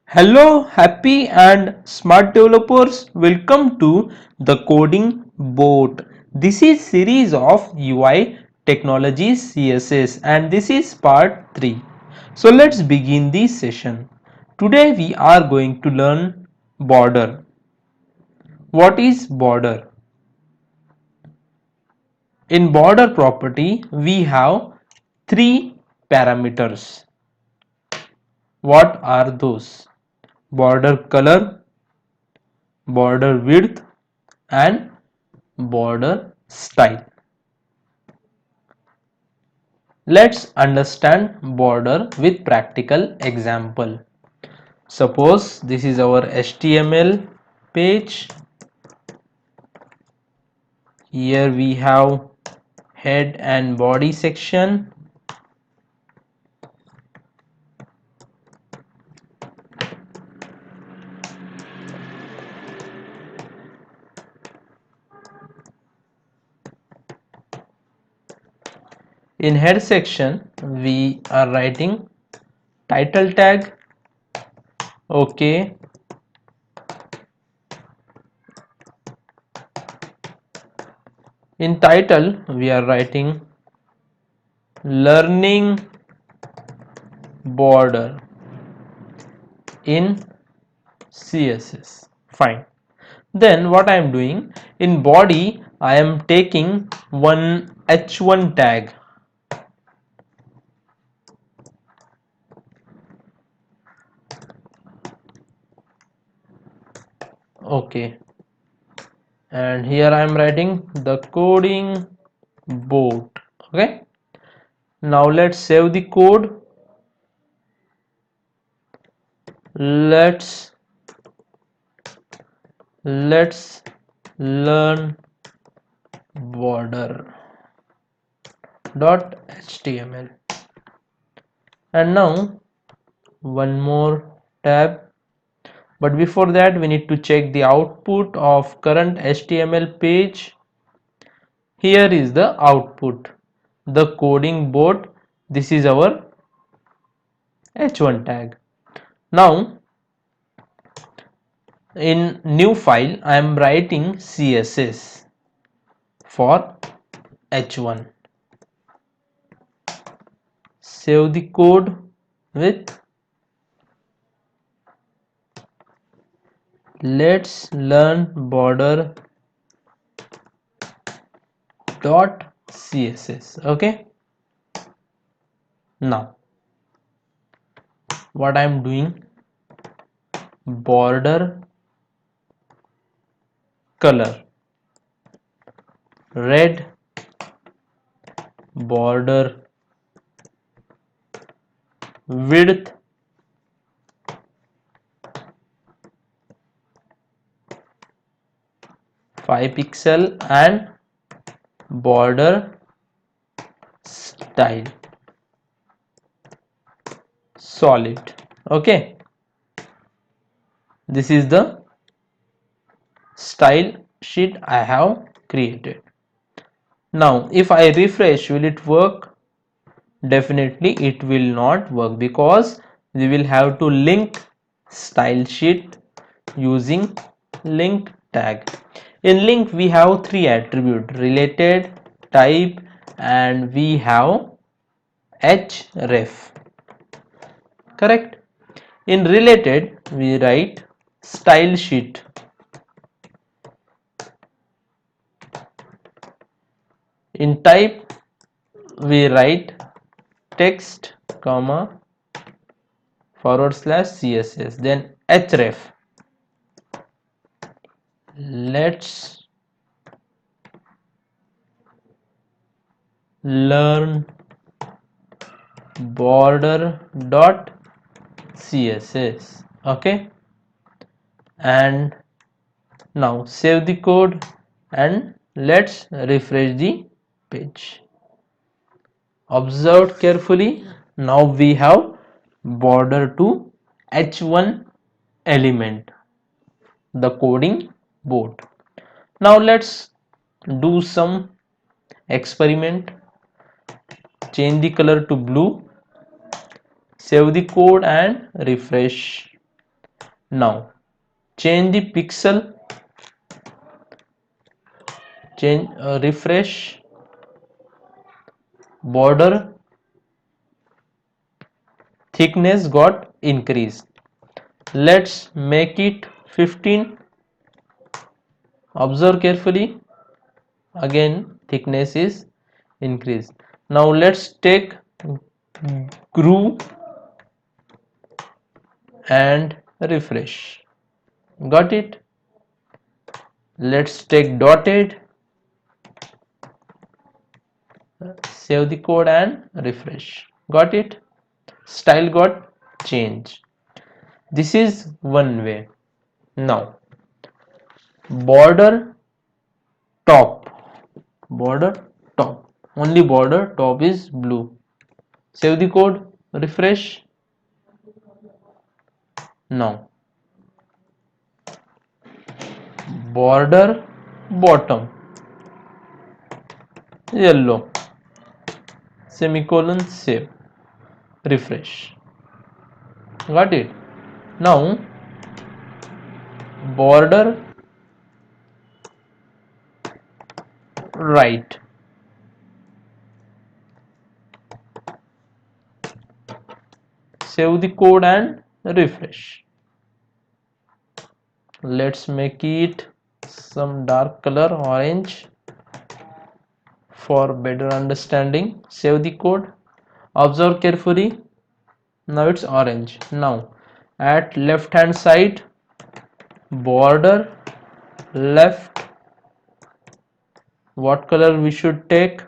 Hello, happy and smart developers. Welcome to the Coding Boat. This is series of UI technologies CSS and this is part 3. So let's begin this session. Today we are going to learn border. What is border? In border property we have three parameters. What are those? Border color, border width and border style. Let's understand border with practical example. Suppose this is our HTML page. Here we have head and body section. In head section we are writing title tag. Okay. In title we are writing learning border in CSS. Fine. Then what I am doing, in body I am taking one h1 tag. Okay, and here I am writing the coding boat. Okay, now let's save the code. Let's learn border dot html, and now one more tab. But before that we need to check the output of current HTML page. Here is the output, the coding board. This is our h1 tag. Now in new file I am writing CSS for h1. Save the code with let's learn border dot css. Okay, now what I am doing, border color red, border width 5 pixel and border style solid. Okay, this is the style sheet I have created. Now if I refresh, will it work? Definitely it will not work, because we will have to link style sheet using link tag. In link we have three attributes: related, type, and we have href. Correct? In related we write style sheet. In type we write text comma / css, then href. Let's learn border dot css. Okay, and now save the code and let's refresh the page. Observe carefully. Now we have border to h1 element, the coding board. Now let's do some experiment. Change the color to blue, save the code and refresh. Now change the pixel, change refresh, border thickness got increased. Let's make it 15. Observe carefully, again thickness is increased. Now let's take groove and refresh. Got it? Let's take dotted, save the code and refresh. Got it? Style got changed. This is one way. Now border top, border top, only border top is blue. Save the code, refresh. Now border bottom yellow, semicolon, save, refresh. Got it? Now border right, save the code and refresh. Let's make it some dark color, orange, for better understanding. Save the code, observe carefully. Now it's orange. Now at left hand side, border left, what color we should take?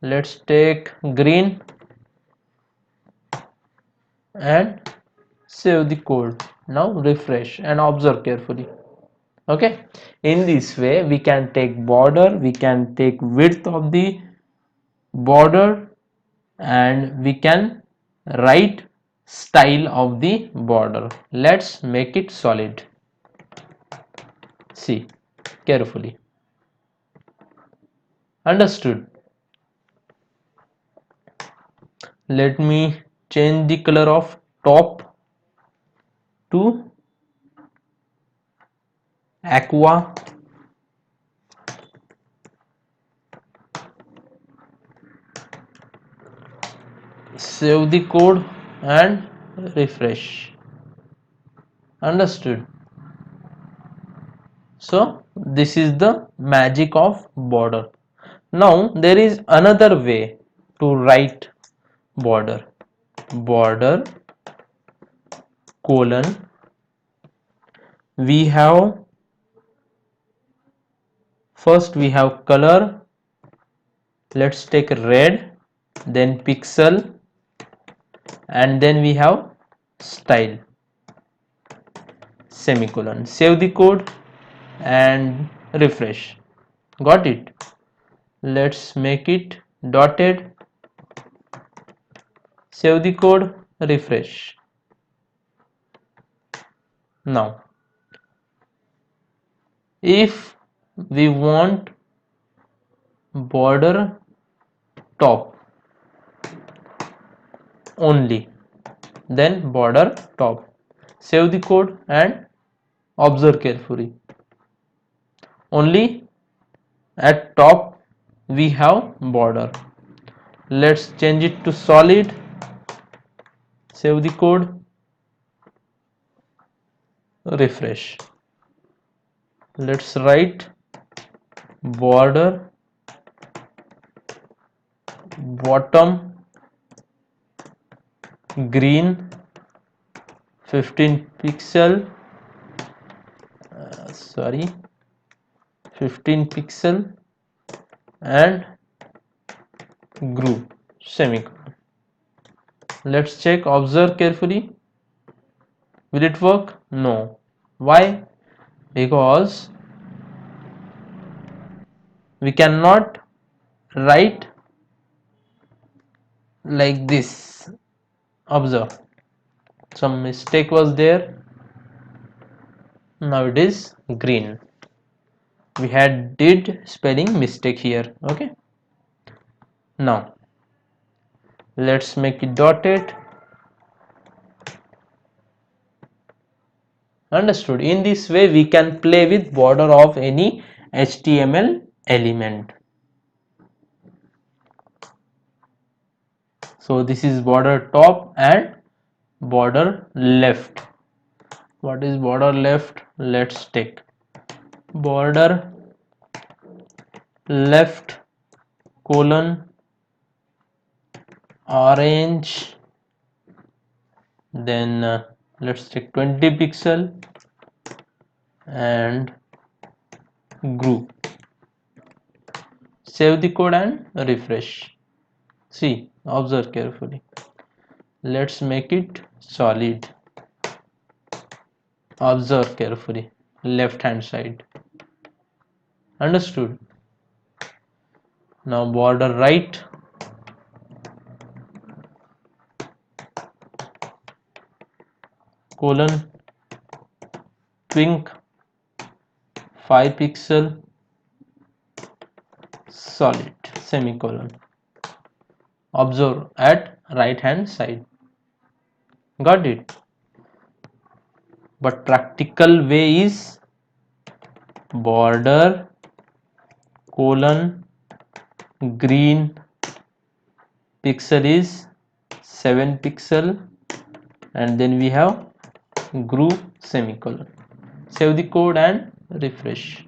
Let's take green and save the code. Now refresh and observe carefully. Okay, in this way we can take border, we can take width of the border, and we can write style of the border. Let's make it solid. See carefully. Understood? Let me change the color of top to aqua. Save the code and refresh. Understood? So this is the magic of border. Now there is another way to write border. Border colon, we have first we have color. Let's take red, then pixel, and then we have style, semicolon. Save the code and refresh. Got it? Let's make it dotted, save the code, refresh. Now if we want border top only, then border top, save the code and observe carefully. Only at top we have border. Let's change it to solid, save the code, refresh. Let's write border bottom green 15 pixel, 15 pixel and group, semicolon. Let's check, observe carefully. Will it work? No. Why? Because we cannot write like this. Observe, some mistake was there. Now it is green. We had did spelling mistake here. Okay, now let's make it dotted, Understood? In this way we can play with border of any HTML element. So this is border top and border left. What is border left? Let's take border left colon orange, then let's take 20 pixel and group. Save the code and refresh. See, observe carefully. Let's make it solid. Observe carefully, left hand side. Understood? Now border right, colon pink 5 pixel solid semicolon. Observe at right hand side. Got it? But practical way is border colon green pixel is 7 pixel and then we have group semicolon. Save the code and refresh.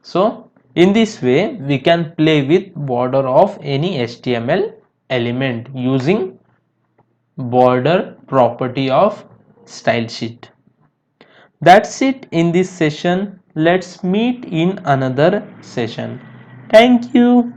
So in this way we can play with border of any HTML element using border property of style sheet. That's it in this session. Let's meet in another session. Thank you.